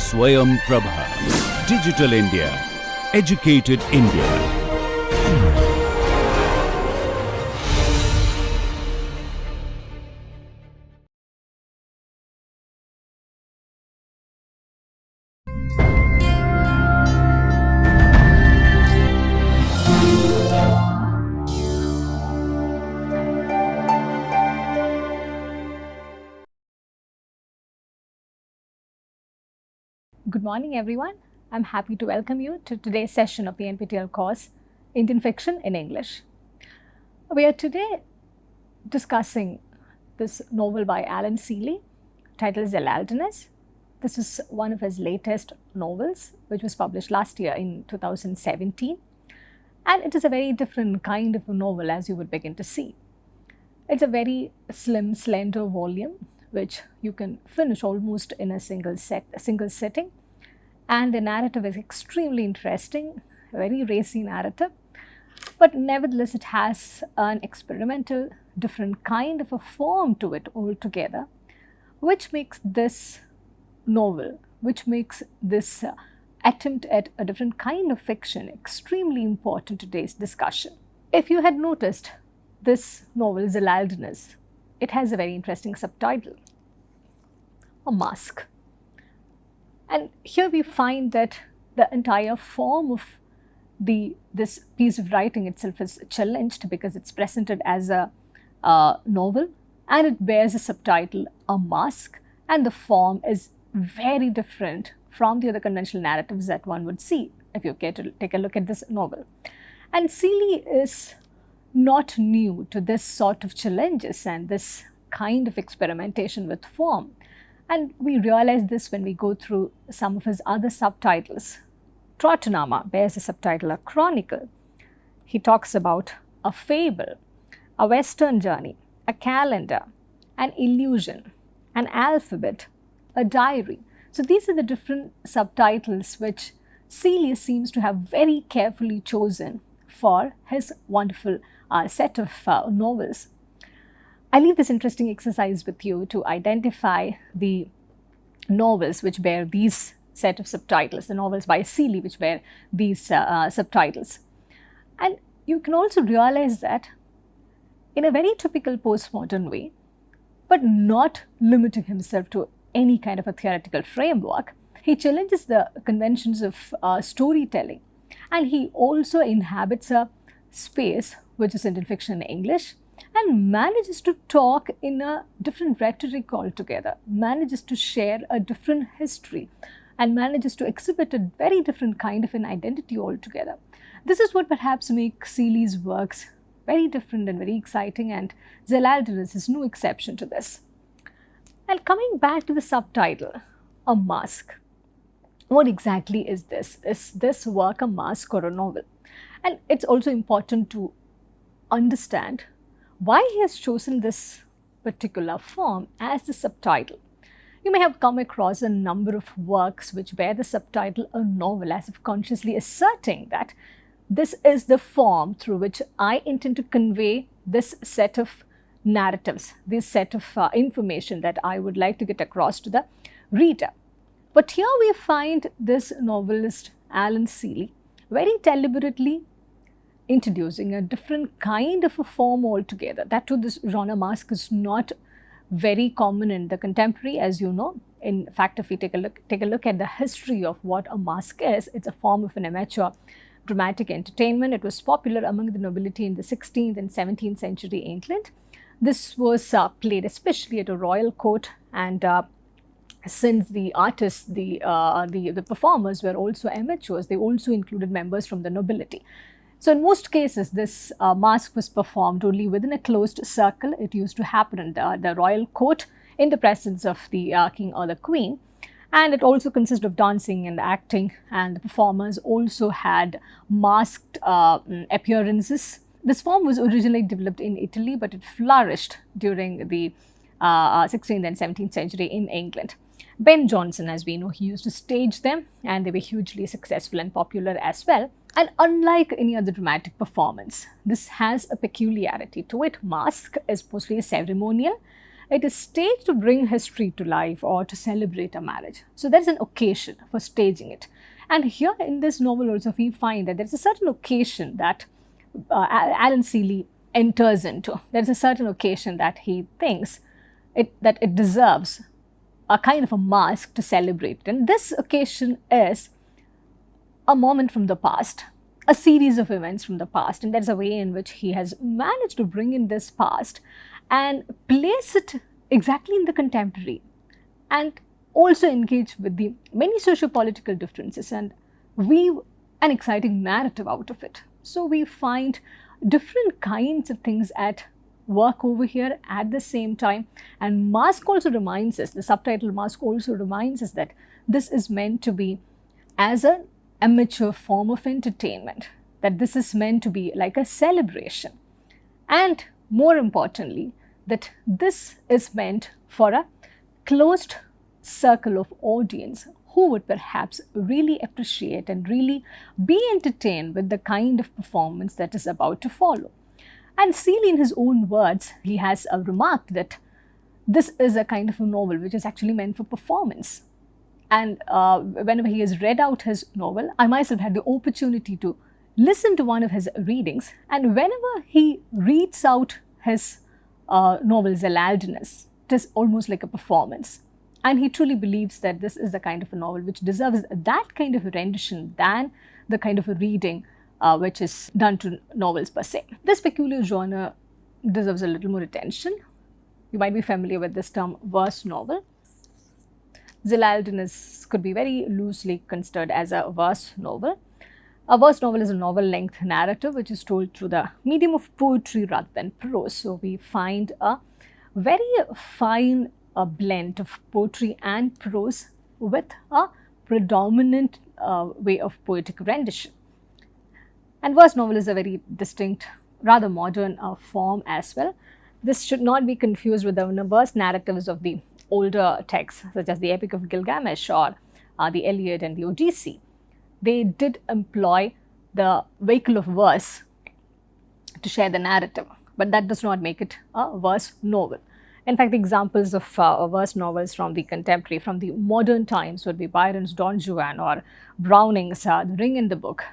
SwayamPrabha. Digital India. Educated India. Good morning, everyone. I'm happy to welcome you to today's session of the NPTEL course, Indian Fiction in English. We are today discussing this novel by Alan Seeley titled Zelaldinus. This is one of his latest novels, which was published last year in 2017. And it is a very different kind of a novel, as you would begin to see. It's a very slim, slender volume, which you can finish almost in a single sitting. And the narrative is extremely interesting, a very racy narrative, but nevertheless it has an experimental, different kind of a form to it altogether, which makes this novel, which makes this attempt at a different kind of fiction extremely important to today's discussion. If you had noticed, this novel, Zelaldinus, it has a very interesting subtitle, a Masque. And here we find that the entire form of this piece of writing itself is challenged because it's presented as a novel and it bears a subtitle, a Masque, and the form is very different from the other conventional narratives that one would see if you care to take a look at this novel. And Seeley is not new to this sort of challenges and this kind of experimentation with form. And we realize this when we go through some of his other subtitles. Trotonama bears a subtitle, a chronicle. He talks about a fable, a western journey, a calendar, an illusion, an alphabet, a diary. So these are the different subtitles which Seeley seems to have very carefully chosen for his wonderful set of novels. I leave this interesting exercise with you to identify the novels which bear these set of subtitles, the novels by Seeley which bear these subtitles. And you can also realize that in a very typical postmodern way, but not limiting himself to any kind of a theoretical framework, he challenges the conventions of storytelling, and he also inhabits a space which is Indian fiction in English, and manages to talk in a different rhetoric altogether, manages to share a different history, and manages to exhibit a very different kind of an identity altogether. This is what perhaps makes Seeley's works very different and very exciting, and Zelaldinus is no exception to this. And coming back to the subtitle, a Masque. What exactly is this? Is this work a masque or a novel? And it's also important to understand why he has chosen this particular form as the subtitle. You may have come across a number of works which bear the subtitle a novel, as if consciously asserting that this is the form through which I intend to convey this set of narratives, this set of information that I would like to get across to the reader. But here we find this novelist Alan Seeley very deliberately introducing a different kind of a form altogether. That too, this genre masque is not very common in the contemporary, as you know. In fact, if we take a look at the history of what a masque is, it's a form of an amateur dramatic entertainment. It was popular among the nobility in the 16th and 17th century England. This was played especially at a royal court, and since the artists, the performers were also amateurs, they also included members from the nobility. So in most cases, this masque was performed only within a closed circle. It used to happen in the royal court in the presence of the king or the queen. And it also consisted of dancing and acting, and the performers also had masked appearances. This form was originally developed in Italy, but it flourished during the 16th and 17th century in England. Ben Jonson, as we know, he used to stage them, and they were hugely successful and popular as well. And unlike any other dramatic performance, this has a peculiarity to it. Masque is mostly ceremonial, it is staged to bring history to life or to celebrate a marriage. So there is an occasion for staging it. And here in this novel also we find that there is a certain occasion that Alan Seeley enters into. There is a certain occasion that he thinks that it deserves a kind of a masque to celebrate. And this occasion is a moment from the past, a series of events from the past. And there's a way in which he has managed to bring in this past and place it exactly in the contemporary, and also engage with the many socio-political differences and weave an exciting narrative out of it. So we find different kinds of things at work over here at the same time. And Masque also reminds us, the subtitle Masque also reminds us that this is meant to be as an amateur form of entertainment, that this is meant to be like a celebration. And more importantly, that this is meant for a closed circle of audience who would perhaps really appreciate and really be entertained with the kind of performance that is about to follow. And Seeley, in his own words, he has remarked that this is a kind of a novel which is actually meant for performance. And whenever he has read out his novel, I myself had the opportunity to listen to one of his readings. And whenever he reads out his novel Zelaldinus, it is almost like a performance. And he truly believes that this is the kind of a novel which deserves that kind of a rendition than the kind of a reading which is done to novels per se. This peculiar genre deserves a little more attention. You might be familiar with this term verse novel. Zelaldinus could be very loosely considered as a verse novel. A verse novel is a novel-length narrative which is told through the medium of poetry rather than prose. So we find a very fine blend of poetry and prose with a predominant way of poetic rendition. And verse novel is a very distinct, rather modern form as well. This should not be confused with the verse narratives of the older texts, such as the Epic of Gilgamesh or the Iliad and the Odyssey. They did employ the vehicle of verse to share the narrative, but that does not make it a verse novel. In fact, examples of verse novels from the contemporary, from the modern times would be Byron's Don Juan or Browning's The Ring in the Book,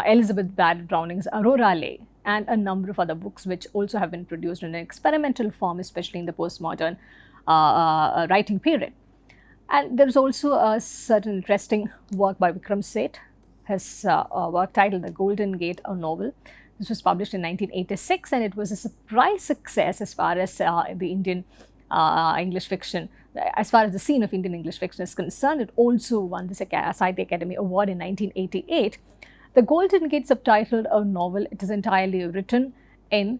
Elizabeth Barrett Browning's Aurora Leigh, and a number of other books which also have been produced in an experimental form, especially in the postmodern writing period. And there is also a certain interesting work by Vikram Seth, his work titled The Golden Gate, a novel. This was published in 1986, and it was a surprise success as far as the Indian English fiction, as far as the scene of Indian English fiction is concerned. It also won the Sahitya Academy Award in 1988. The Golden Gate, subtitled a novel, it is entirely written in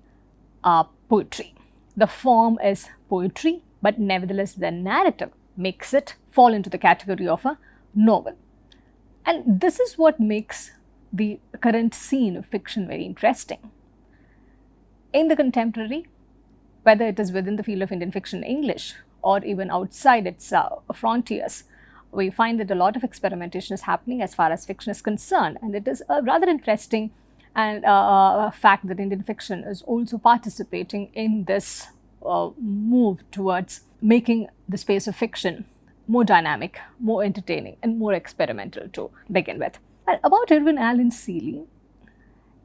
poetry. The form is poetry, but nevertheless the narrative makes it fall into the category of a novel. And this is what makes the current scene of fiction very interesting. In the contemporary, whether it is within the field of Indian fiction English or even outside its frontiers, we find that a lot of experimentation is happening as far as fiction is concerned. And it is a rather interesting and fact that Indian fiction is also participating in this move towards making the space of fiction more dynamic, more entertaining, and more experimental to begin with. And about Irwin Allen Seeley,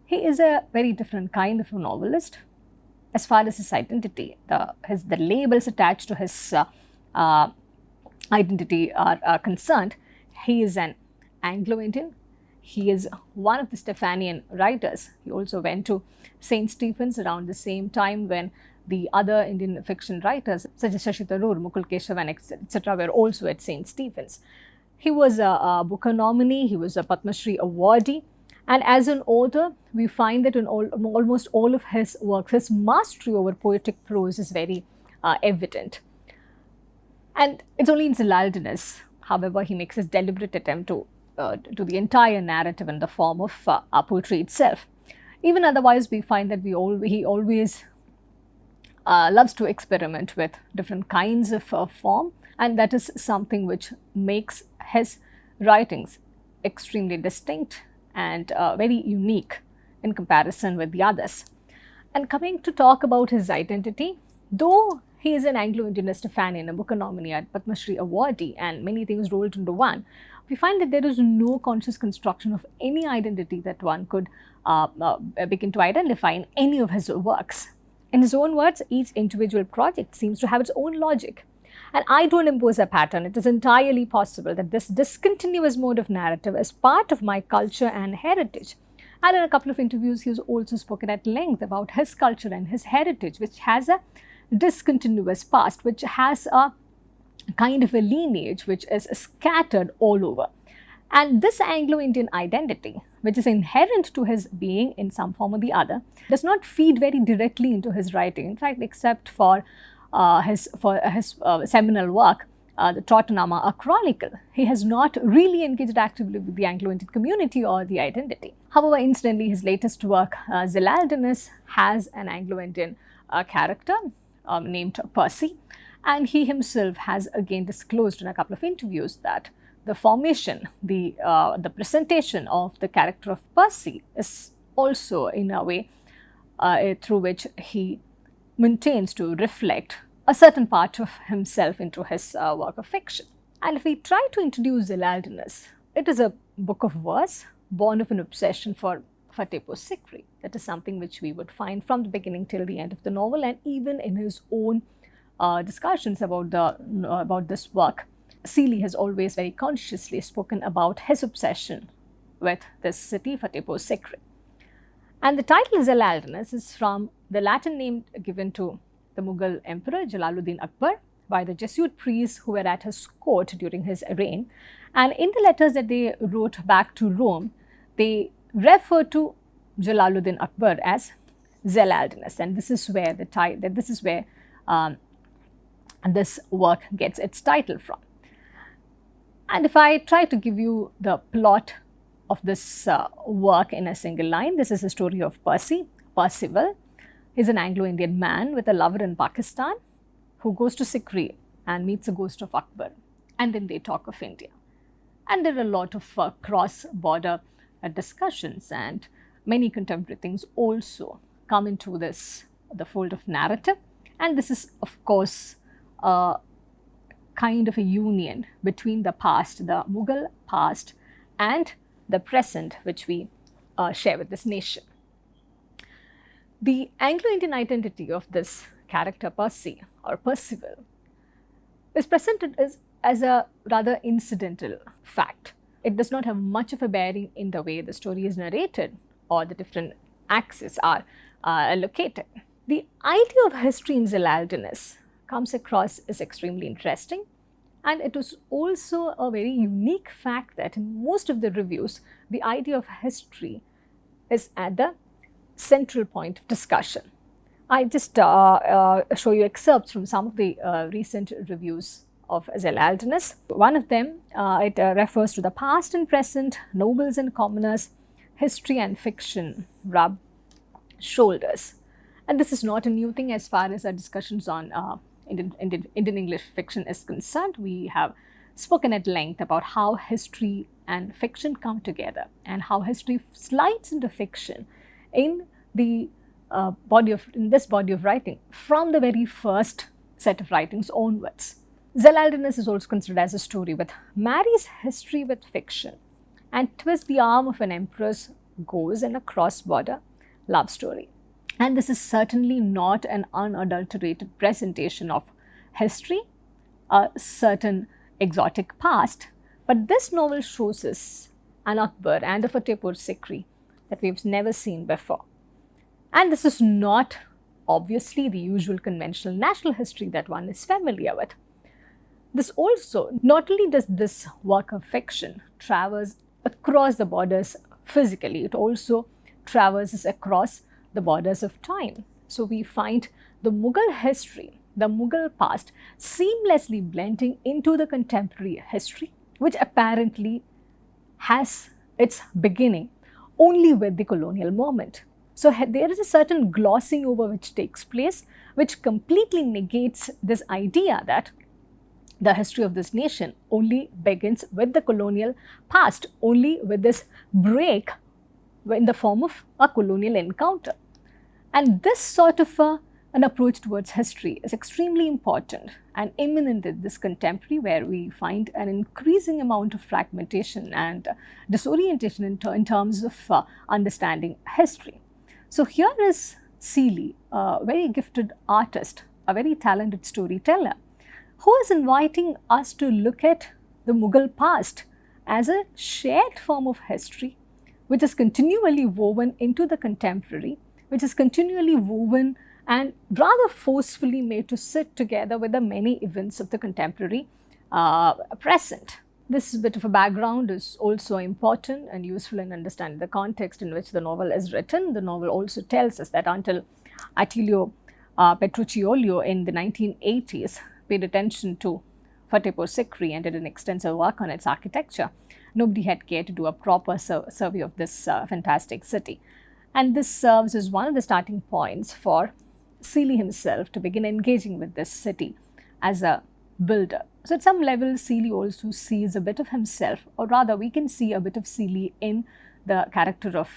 he is a very different kind of a novelist as far as his identity, the labels attached to his identity are concerned. He is an Anglo-Indian. He is one of the Stephanian writers. He also went to St. Stephen's around the same time when the other Indian fiction writers such as Shashi Tharoor, Mukul Keshavan, etc. were also at St. Stephen's. He was a Booker nominee, he was a Padma Shri awardee, and as an author, we find that in almost all of his works, his mastery over poetic prose is very evident. And it's only in Zelaldinus, however, he makes his deliberate attempt to the entire narrative in the form of poetry itself. Even otherwise, we find that he always loves to experiment with different kinds of form, and that is something which makes his writings extremely distinct and very unique in comparison with the others. And coming to talk about his identity, though He is an Anglo-Indianist fan and a Booker nominee at Padma Shri awardee, and many things rolled into one. We find that there is no conscious construction of any identity that one could begin to identify in any of his works. In his own words, each individual project seems to have its own logic. And I don't impose a pattern. It is entirely possible that this discontinuous mode of narrative is part of my culture and heritage. And in a couple of interviews, he has also spoken at length about his culture and his heritage, which has a discontinuous past, which has a kind of a lineage which is scattered all over. And this Anglo-Indian identity, which is inherent to his being in some form or the other, does not feed very directly into his writing. In fact, except for his seminal work, the Tottenham, a chronicle, he has not really engaged actively with the Anglo-Indian community or the identity. However, incidentally, his latest work, Zelaldinus, has an Anglo-Indian character named Percy, and he himself has again disclosed in a couple of interviews that the formation, the presentation of the character of Percy is also in a way through which he maintains to reflect a certain part of himself into his work of fiction. And if we try to introduce Zelaldinus, it is a book of verse born of an obsession for Fatehpur Sikri. That is something which we would find from the beginning till the end of the novel, and even in his own discussions about this work. Seeley has always very consciously spoken about his obsession with this city, Fatehpur Sikri. And the title Zelaldinus is from the Latin name given to the Mughal Emperor Jalaluddin Akbar by the Jesuit priests who were at his court during his reign. And in the letters that they wrote back to Rome, they refer to Jalaluddin Akbar as Zelaldinus, and this is where this work gets its title from. And if I try to give you the plot of this work in a single line, this is the story of Percival. He's an Anglo-Indian man with a lover in Pakistan who goes to Sikri and meets a ghost of Akbar, and then they talk of India. And there are a lot of cross-border discussions, and many contemporary things also come into the fold of narrative. And this is, of course, a kind of a union between the past, the Mughal past, and the present, which we share with this nation. The Anglo-Indian identity of this character Percy or Percival is presented as a rather incidental fact. It does not have much of a bearing in the way the story is narrated or the different axes are located. The idea of history in Zelaldinus comes across as extremely interesting, and it is also a very unique fact that in most of the reviews, the idea of history is at the central point of discussion. I just show you excerpts from some of the recent reviews of Zelaldinus. One of them, it refers to the past and present, nobles and commoners, history and fiction rub shoulders. And this is not a new thing as far as our discussions on Indian English fiction is concerned. We have spoken at length about how history and fiction come together and how history slides into fiction in this body of writing from the very first set of writings onwards. Zelaldinus is also considered as a story which marries history with fiction and twists the arm of an empress goes in a cross-border love story. And this is certainly not an unadulterated presentation of history, a certain exotic past, but this novel shows us an Akbar and a Fatehpur Sikri that we've never seen before. And this is not obviously the usual conventional national history that one is familiar with. This also, not only does this work of fiction traverse across the borders physically, it also traverses across the borders of time. So we find the Mughal history, the Mughal past, seamlessly blending into the contemporary history, which apparently has its beginning only with the colonial moment. So there is a certain glossing over which takes place, which completely negates this idea that the history of this nation only begins with the colonial past, only with this break in the form of a colonial encounter. And this sort of a an approach towards history is extremely important and imminent in this contemporary, where we find an increasing amount of fragmentation and disorientation in terms of understanding history. So here is Seeley, a very gifted artist, a very talented storyteller, who is inviting us to look at the Mughal past as a shared form of history, which is continually woven into the contemporary, which is continually woven and rather forcefully made to sit together with the many events of the contemporary present. This bit of a background is also important and useful in understanding the context in which the novel is written. The novel also tells us that until Attilio Petrucciolio in the 1980s paid attention to Fatehpur Sikri and did an extensive work on its architecture, nobody had cared to do a proper survey of this fantastic city. And this serves as one of the starting points for Seeley himself to begin engaging with this city as a builder. So at some level, Seeley also sees a bit of himself, or rather we can see a bit of Seeley in the character of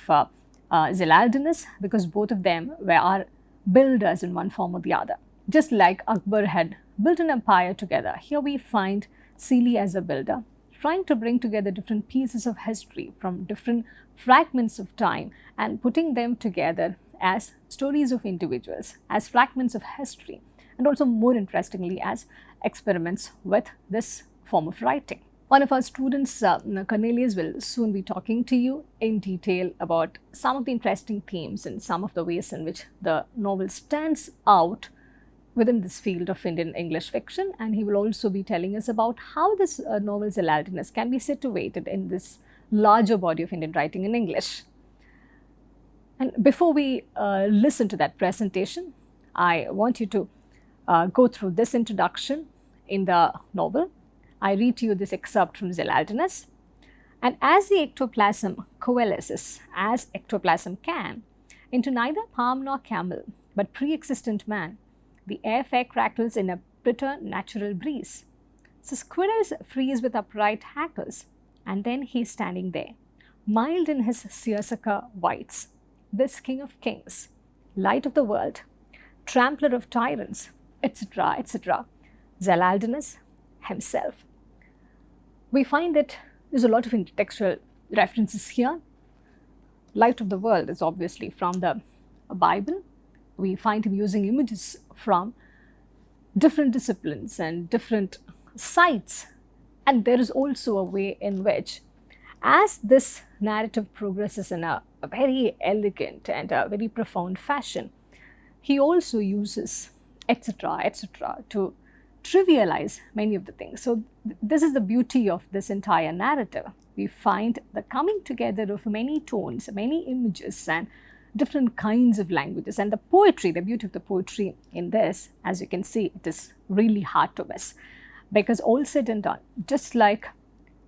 Zelaldinus, because both of them were builders in one form or the other. Just like Akbar had built an empire together, here we find Seeley as a builder, trying to bring together different pieces of history from different fragments of time and putting them together as stories of individuals, as fragments of history, and also more interestingly as experiments with this form of writing. One of our students, Cornelius, will soon be talking to you in detail about some of the interesting themes and some of the ways in which the novel stands out within this field of Indian English fiction, and he will also be telling us about how this novel Zelaldinus can be situated in this larger body of Indian writing in English. And before we listen to that presentation, I want you to go through this introduction in the novel. I read to you this excerpt from Zelaldinus. And as the ectoplasm coalesces, as ectoplasm can, into neither palm nor camel, but pre-existent man, the air fair crackles in a bitter natural breeze. So squirrels freeze with upright hackles, and then he is standing there, mild in his seersucker whites, this king of kings, light of the world, trampler of tyrants, etc., etc., Zelaldinus himself. We find that there's a lot of intertextual references here. Light of the world is obviously from the Bible. We find him using images from different disciplines and different sites. And there is also a way in which, as this narrative progresses in a very elegant and a very profound fashion, he also uses etc., etc., to trivialize many of the things. So this is the beauty of this entire narrative. We find the coming together of many tones, many images, and different kinds of languages. And the poetry, the beauty of the poetry in this, as you can see, it is really hard to miss. Because all said and done, just like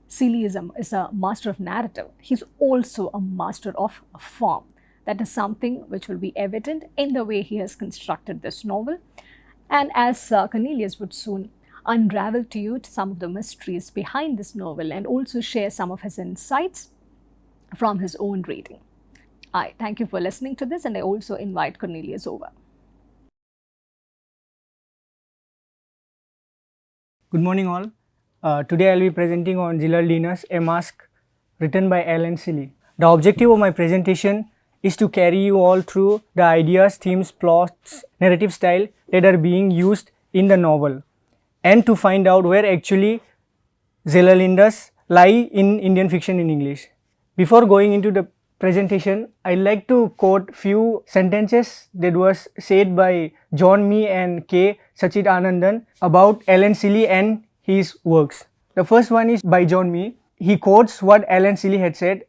Seeley is a master of narrative, he's also a master of form. That is something which will be evident in the way he has constructed this novel. And as Cornelius would soon unravel to you some of the mysteries behind this novel and also share some of his insights from his own reading. I thank you for listening to this, and I also invite Cornelius over. Good morning all. Today I will be presenting on Zelaldinus, a Masque, written by Alan Seeley. The objective of my presentation is to carry you all through the ideas, themes, plots, narrative style that are being used in the novel, and to find out where actually Zelaldinus lie in Indian fiction in English. Before going into the presentation, I'd like to quote few sentences that was said by John Mee and K. Sachidanandan about Alan Seeley and his works. The first one is by John Mee. He quotes what Alan Seeley had said.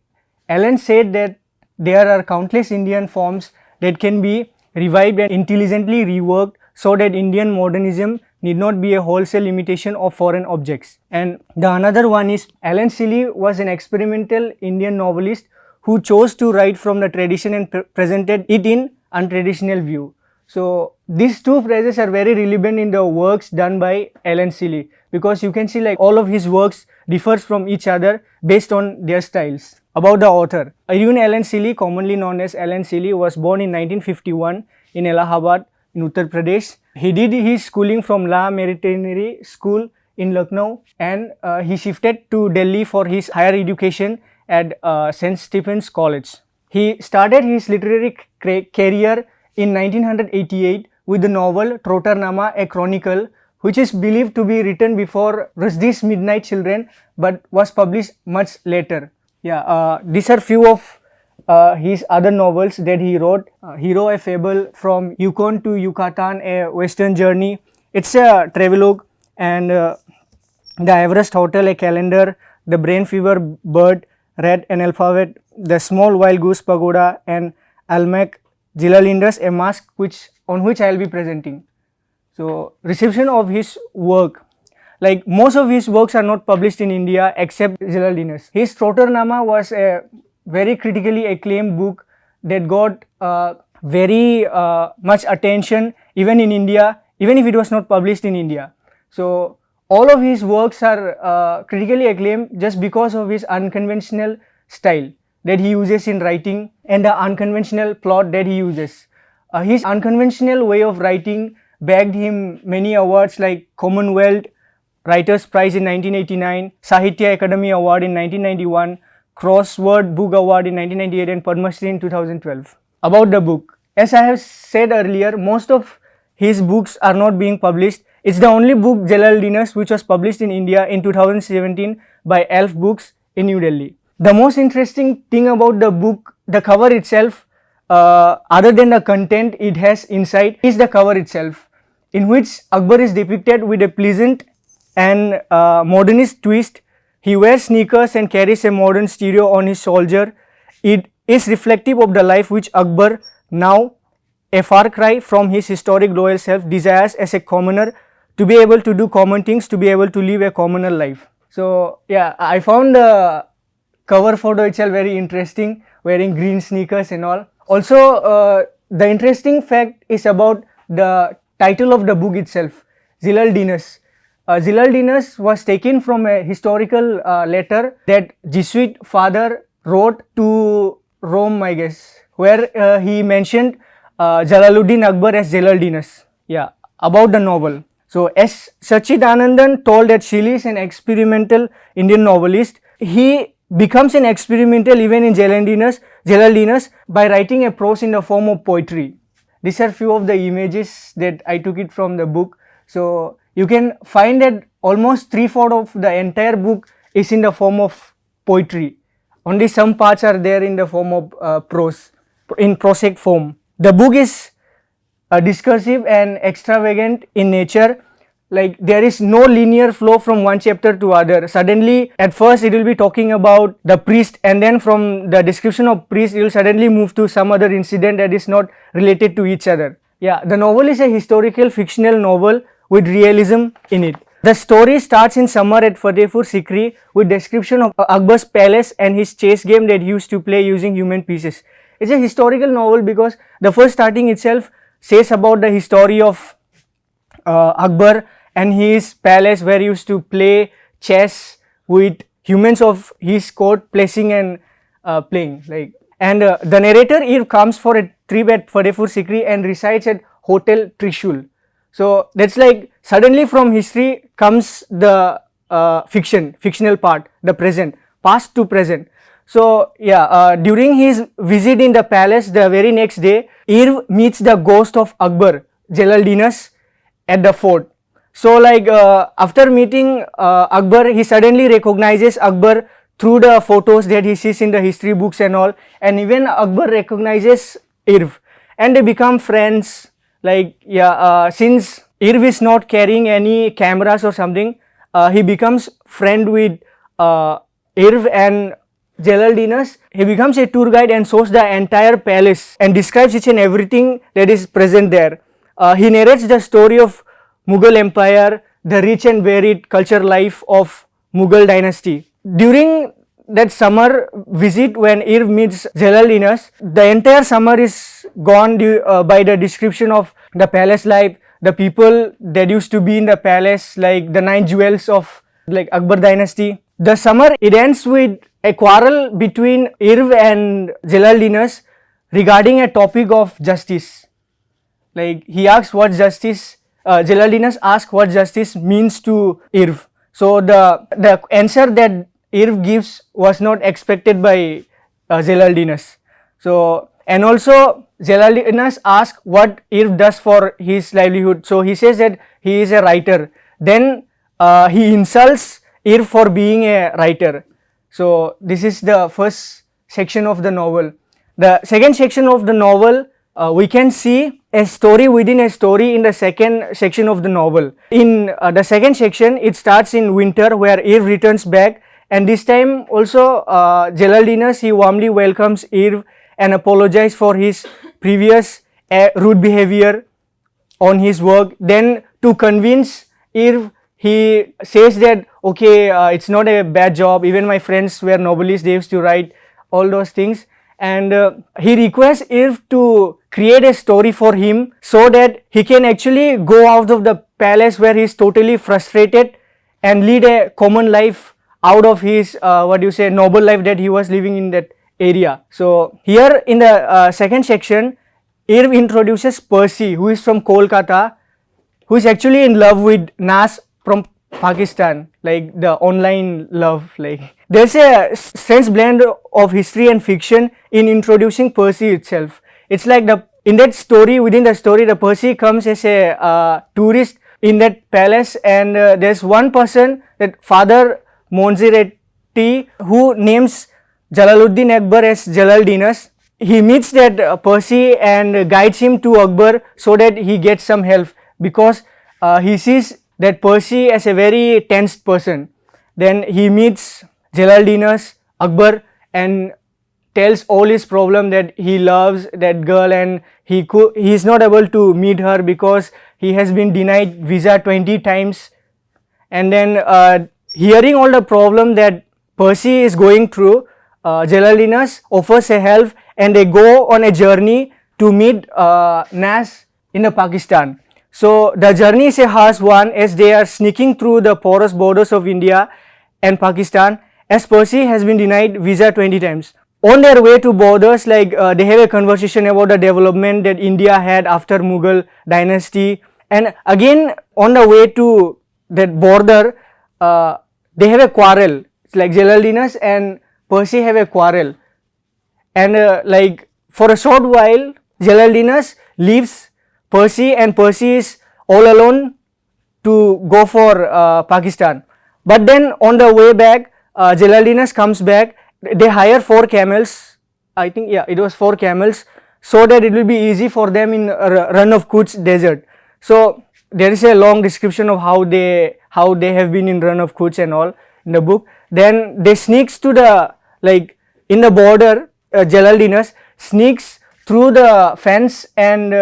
Alan said that there are countless Indian forms that can be revived and intelligently reworked so that Indian modernism need not be a wholesale imitation of foreign objects. And the another one is Alan Seeley was an experimental Indian novelist who chose to write from the tradition and presented it in untraditional view. So these two phrases are very relevant in the works done by Alan Seeley, because you can see like all of his works differs from each other based on their styles. About the author, Irwin Allen Seeley, commonly known as Alan Seeley, was born in 1951 in Allahabad, in Uttar Pradesh. He did his schooling from La Méritairie School in Lucknow, and he shifted to Delhi for his higher education at St. Stephen's College. He started his literary career in 1988 with the novel Trottarnama, a chronicle, which is believed to be written before Rushdie's Midnight Children, but was published much later. Yeah, these are few of his other novels that he wrote. Hero, a fable, From Yukon to Yucatan, a western journey. It's a travelogue. And The Everest Hotel, a calendar. The Brain Fever Bird, Red, an alphabet. The Small Wild Goose Pagoda, and Almec. Zelaldinus, a Masque, on which I will be presenting. So, reception of his work. Like most of his works are not published in India except Zelaldinus. His Trottarnama was a very critically acclaimed book that got very much attention even in India, even if it was not published in India. So, all of his works are critically acclaimed just because of his unconventional style that he uses in writing and the unconventional plot that he uses. His unconventional way of writing bagged him many awards like Commonwealth Writers' Prize in 1989, Sahitya Academy Award in 1991, Crossword Book Award in 1998, and Padma Shri in 2012. About the book, as I have said earlier, most of his books are not being published. It's the only book, Zelaldinus, which was published in India in 2017 by Elf Books in New Delhi. The most interesting thing about the book, the cover itself, other than the content it has inside, is the cover itself, in which Akbar is depicted with a pleasant and modernist twist. He wears sneakers and carries a modern stereo on his shoulder. It is reflective of the life which Akbar, now a far cry from his historic royal self, desires as a commoner, to be able to do common things, to be able to live a commoner life. So yeah, I found the cover photo itself very interesting, wearing green sneakers and all. Also, the interesting fact is about the title of the book itself, Zelaldinus. Zelaldinus was taken from a historical letter that Jesuit father wrote to Rome, I guess, where he mentioned Jalaluddin Akbar as Zelaldinus. Yeah, about the novel. So, as Sachidanandan told that Shelley is an experimental Indian novelist, he becomes an experimental even in Zelaldinus by writing a prose in the form of poetry. These are few of the images that I took it from the book. So, you can find that almost 3/4 of the entire book is in the form of poetry. Only some parts are there in the form of prose, in prosaic form. The book is discursive and extravagant in nature. Like there is no linear flow from one chapter to other. Suddenly, at first it will be talking about the priest, and then from the description of priest, it will suddenly move to some other incident that is not related to each other. Yeah, the novel is a historical fictional novel with realism in it. The story starts in summer at Fatehpur Sikri with description of Akbar's palace and his chess game that he used to play using human pieces. It's a historical novel because the first starting itself says about the history of Akbar and his palace where he used to play chess with humans of his court placing and playing. And the narrator here comes for a trip at Fatehpur Sikri and resides at Hotel Trishul. So that's like suddenly from history comes the fictional part, the present, past to present. So yeah, during his visit in the palace, the very next day, Irv meets the ghost of Akbar, Zelaldinus, at the fort. So like after meeting Akbar, he suddenly recognizes Akbar through the photos that he sees in the history books and all, and even Akbar recognizes Irv and they become friends. Like yeah, since Irv is not carrying any cameras or something, he becomes friend with Irv and Zelaldinus. He becomes a tour guide and shows the entire palace and describes each and everything that is present there. He narrates the story of Mughal Empire, the rich and varied culture life of Mughal dynasty. During that summer visit when Irv meets Zelaldinus, the entire summer is gone by the description of the palace life, the people that used to be in the palace, like the 9 jewels of like Akbar dynasty. The summer it ends with a quarrel between Irv and Zelaldinus regarding a topic of justice. Like he asks what justice, Zelaldinus asks what justice means to Irv. So the answer that Irv gives was not expected by Zelaldinus. So, and also Zelaldinus asks what Irv does for his livelihood. So he says that he is a writer. Then he insults Irv for being a writer. So this is the first section of the novel. The second section of the novel, we can see a story within a story in the second section of the novel. In the second section, it starts in winter where Irv returns back, and this time also Zelaldinus, he warmly welcomes Irv and apologizes for his previous rude behavior on his work. Then to convince Irv, he says that okay, it's not a bad job, even my friends were novelists, they used to write all those things, and he requests Irv to create a story for him so that he can actually go out of the palace where he is totally frustrated and lead a common life out of his noble life that he was living in that area. So here in the second section, Irv introduces Percy, who is from Kolkata, who is actually in love with Nas from Pakistan, like the online love. Like there's a strange blend of history and fiction in introducing Percy itself. It's like in that story, within the story, the Percy comes as a tourist in that palace, and there's one person, that Father Monziretti, who names Jalaluddin Akbar as Zelaldinus. He meets that Percy and guides him to Akbar so that he gets some help, because he sees that Percy as a very tensed person. Then he meets Zelaldinus, Akbar, and tells all his problem, that he loves that girl and he is not able to meet her because he has been denied visa 20 times. And then hearing all the problem that Percy is going through, Zelaldinus offers a help, and they go on a journey to meet Nas in Pakistan. So the journey is a harsh one, as they are sneaking through the porous borders of India and Pakistan, as Percy has been denied visa 20 times. On their way to borders, like they have a conversation about the development that India had after Mughal dynasty, and again on the way to that border, they have a quarrel. It's like Zelaldinus and Percy have a quarrel, and like for a short while Zelaldinus leaves Percy, and Percy is all alone to go for Pakistan. But then on the way back, Zelaldinus comes back. They hire 4 camels, I think, yeah, it was 4 camels, so that it will be easy for them in Run of Kutch desert. So there is a long description of how they have been in Run of Kutch and all in the book. Then they sneaks to the, like in the border, Zelaldinus sneaks through the fence, and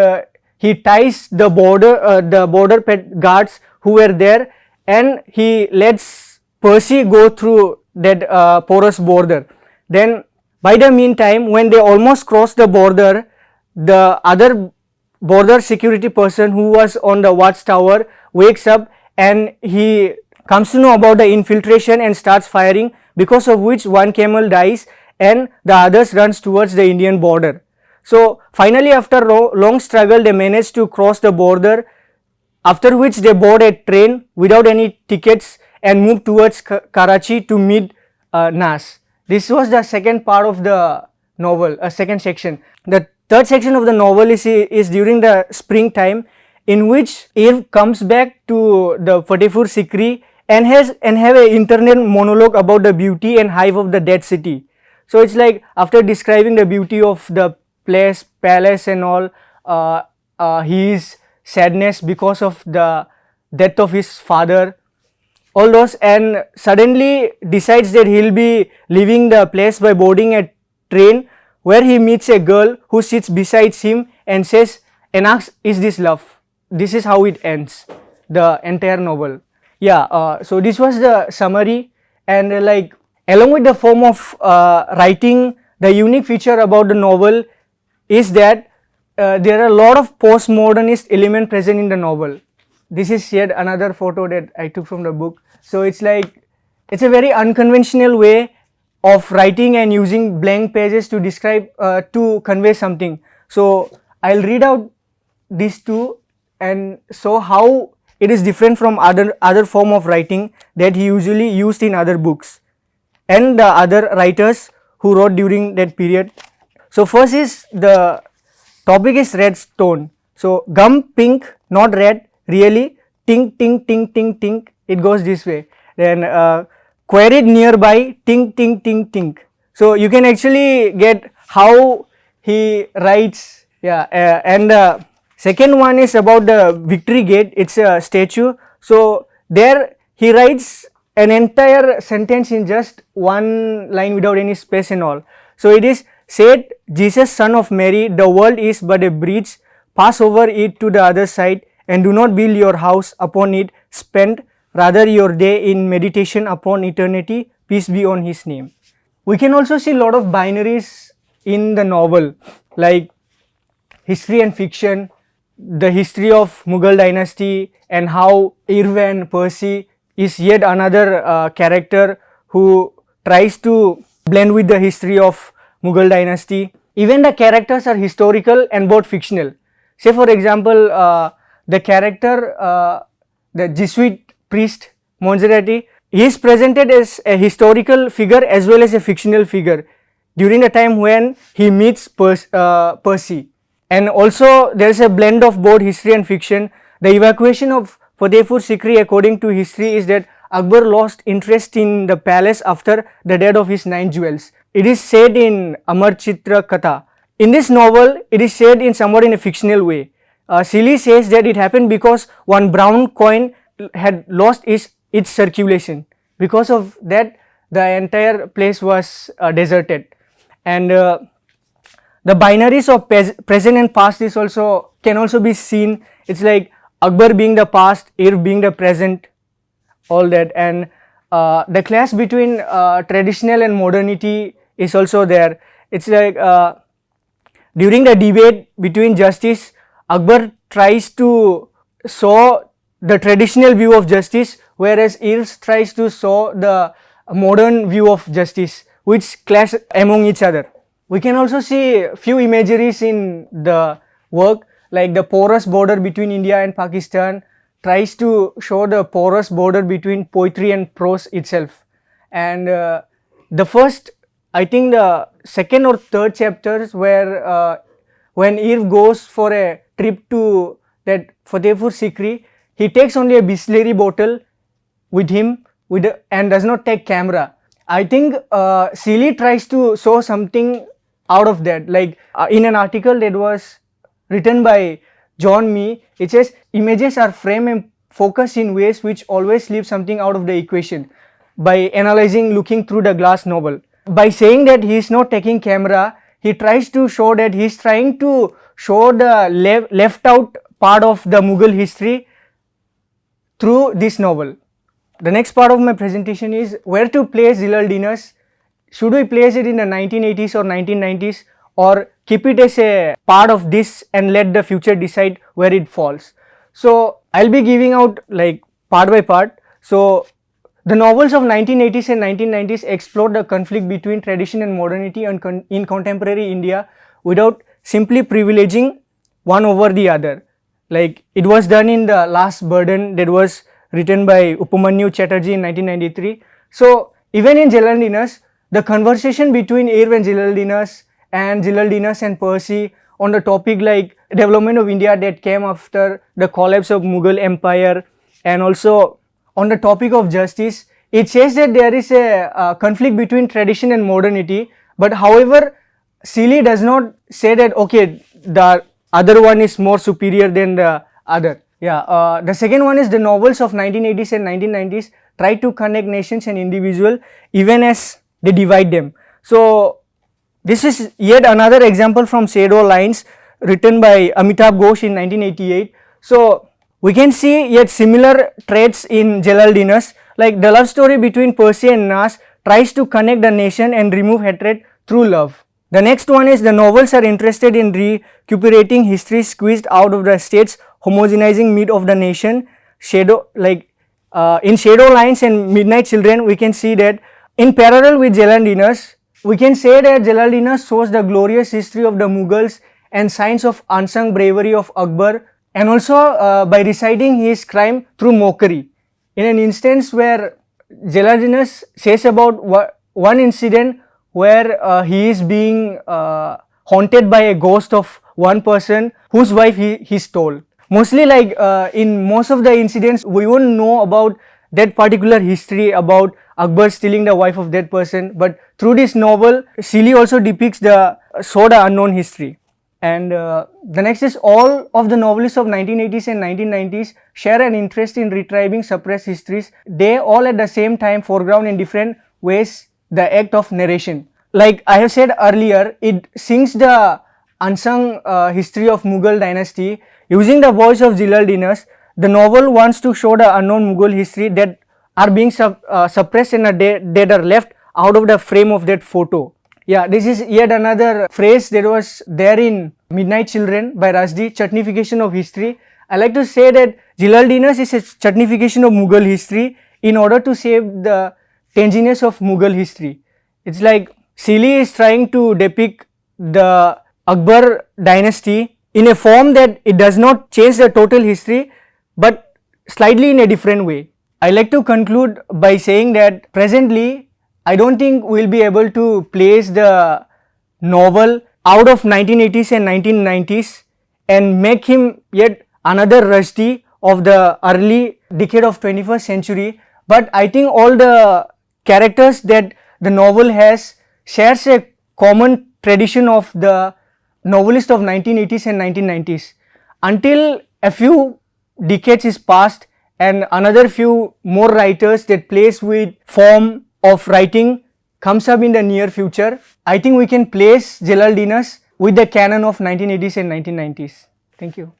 he ties the border pet guards who were there, and he lets Percy go through that porous border. Then by the meantime, when they almost cross the border, the other border security person who was on the watchtower wakes up, and he comes to know about the infiltration and starts firing, because of which one camel dies and the others runs towards the Indian border. So finally, after long struggle, they managed to cross the border, after which they board a train without any tickets and moved towards Karachi to meet Nas. This was the second part of the novel, second section. The third section of the novel is during the springtime, in which Irv comes back to the Fatehpur Sikri and have an internal monologue about the beauty and hype of the dead city. So it's like, after describing the beauty of the palace and all, his sadness because of the death of his father, all those, and suddenly decides that he'll be leaving the place by boarding a train, where he meets a girl who sits beside him and says, and asks, is this love? This is how it ends, the entire novel. Yeah, so this was the summary, and like along with the form of writing, the unique feature about the novel is that there are a lot of postmodernist elements present in the novel. This is yet another photo that I took from the book. So it's like, it's a very unconventional way of writing and using blank pages to describe, to convey something. So I'll read out these two and show how it is different from other form of writing that he usually used in other books and the other writers who wrote during that period. So first is the topic is red stone. So gum pink, not red, really, tink tink tink tink tink, it goes this way. Then quarried nearby, tink tink tink tink. So you can actually get how he writes. Yeah, and second one is about the Victory Gate. It's a statue. So there he writes an entire sentence in just one line without any space and all. So it is said, Jesus, son of Mary, the world is but a bridge, pass over it to the other side, and do not build your house upon it, spend rather your day in meditation upon eternity, peace be on his name. We can also see a lot of binaries in the novel, like history and fiction, the history of Mughal dynasty, and how Irvin Percy is yet another character who tries to blend with the history of Mughal dynasty. Even the characters are historical and both fictional. Say for example, the character, the Jesuit priest Monserrati, he is presented as a historical figure as well as a fictional figure during the time when he meets Percy. And also there is a blend of both history and fiction. The evacuation of Fatehpur Sikri, according to history, is that Akbar lost interest in the palace after the death of his 9 jewels. It is said in Amar Chitra Katha. In this novel, it is said in somewhat in a fictional way. Seeley says that it happened because one brown coin had lost its circulation. Because of that, the entire place was deserted. And the binaries of present and past is also can also be seen. It's like Akbar being the past, Irv being the present, all that. And the clash between traditional and modernity is also there. It's like during the debate between justice, Akbar tries to show the traditional view of justice, whereas Irv tries to show the modern view of justice, which clash among each other. We can also see few imageries in the work, like the porous border between India and Pakistan tries to show the porous border between poetry and prose itself. And the first, I think the second or third chapters where when Irv goes for a trip to that Fatehpur Sikri, he takes only a Bisleri bottle with him and does not take camera. I think Seeley tries to show something out of that, like in an article that was written by John Mee, it says images are framed and focused in ways which always leave something out of the equation by analyzing looking through the glass novel. By saying that he is not taking camera, he tries to show that he is trying to show the left out part of the Mughal history through this novel. The next part of my presentation is where to place Zelaldinus. Should we place it in the 1980s or 1990s, or keep it as a part of this and let the future decide where it falls? So I'll be giving out like part by part. So the novels of 1980s and 1990s explored the conflict between tradition and modernity in contemporary India without simply privileging one over the other. Like it was done in The Last Burden that was written by Upamanyu Chatterjee in 1993. So even in Zelaldinus, the conversation between Irv and Zelaldinus and Percy on the topic like development of India that came after the collapse of Mughal Empire, and also on the topic of justice, it says that there is a conflict between tradition and modernity, but however Seeley does not say that okay the other one is more superior than the other. Yeah, the second one is the novels of 1980s and 1990s try to connect nations and individuals even as they divide them. So this is yet another example from Shadow Lines written by Amitabh Ghosh in 1988. So we can see yet similar traits in Zelaldinus, like the love story between Percy and Nas tries to connect the nation and remove hatred through love. The next one is the novels are interested in recuperating history squeezed out of the states, homogenizing meat of the nation. In Shadow Lines and Midnight Children, we can see that in parallel with Zelaldinus, we can say that Zelaldinus shows the glorious history of the Mughals and signs of unsung bravery of Akbar, and also by reciting his crime through mockery. In an instance where Zelaldinus says about one incident where he is being haunted by a ghost of one person whose wife he stole. Mostly like in most of the incidents, we won't know about that particular history about Akbar stealing the wife of that person, but through this novel, Seeley also depicts the unknown history. And the next is all of the novelists of 1980s and 1990s share an interest in retrieving suppressed histories. They all at the same time foreground in different ways the act of narration. Like I have said earlier, it sings the unsung history of Mughal dynasty using the voice of Zelaldinus. The novel wants to show the unknown Mughal history that are being suppressed and that are left out of the frame of that photo. Yeah, this is yet another phrase that was there in Midnight Children by Rushdie, chutnification of history. I like to say that Zelaldinus is a chutnification of Mughal history in order to save the tanginess of Mughal history. It's like Seeley is trying to depict the Akbar dynasty in a form that it does not change the total history, but slightly in a different way. I like to conclude by saying that presently I don't think we'll be able to place the novel out of 1980s and 1990s and make him yet another Rushdie of the early decade of 21st century. But I think all the characters that the novel has shares a common tradition of the novelist of 1980s and 1990s. Until a few decades is passed and another few more writers that plays with form of writing comes up in the near future, I think we can place Zelaldinus with the canon of 1980s and 1990s. Thank you.